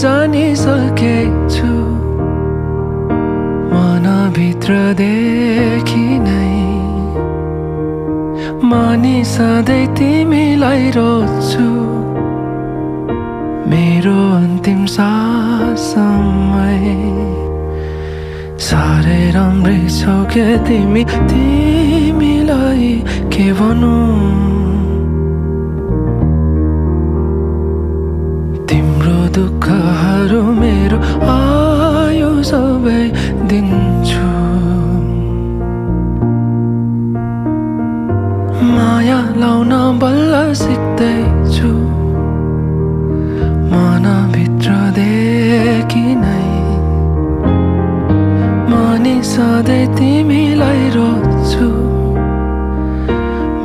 जानिसकेछु मनभित्रदेखि नै मानि सधैँ तिमीलाई रोज्छु मेरो अन्तिम साससम्मै साह्रै राम्रै छौ के तिमीलाई के भनौँ तिम्रो दुःखहरू मेरो आयु सबै दिन्छु माया लाउन बल्ल सिक्दैछु मनभित्रदेखि नै मानि सधैँ तिमीलाई रोज्छु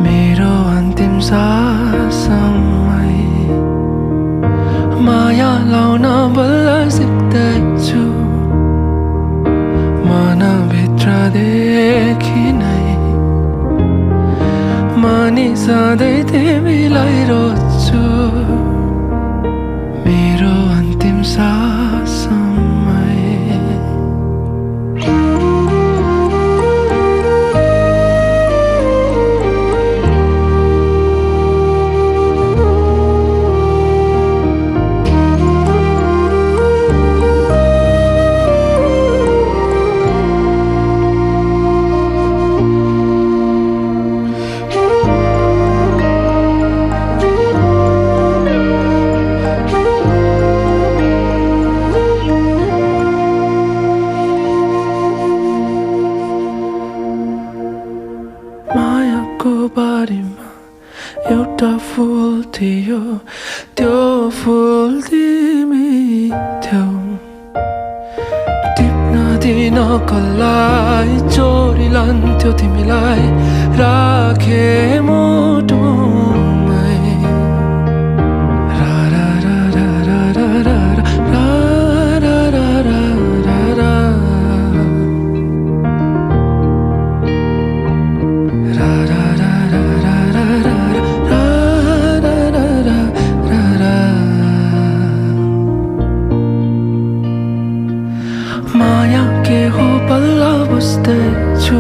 मेरो अन्तिम साससम्मै माया लाउन बल्ल सिक्दैछु मनभित्रदेखि नै मानि सधैँ तिमीलाई रोज्छु मेरो अन्तिम साससम्मै मायाको बारीमा एउटा फुल थियो त्यो फुल तिमी थियौ टिप्न दिन कसलाई चोरी लान्थ्यो तिमीलाई राखे मुटुमै माया के हो बल्ल बुझ्दैछु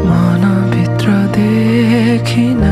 मनभित्रदेखि नै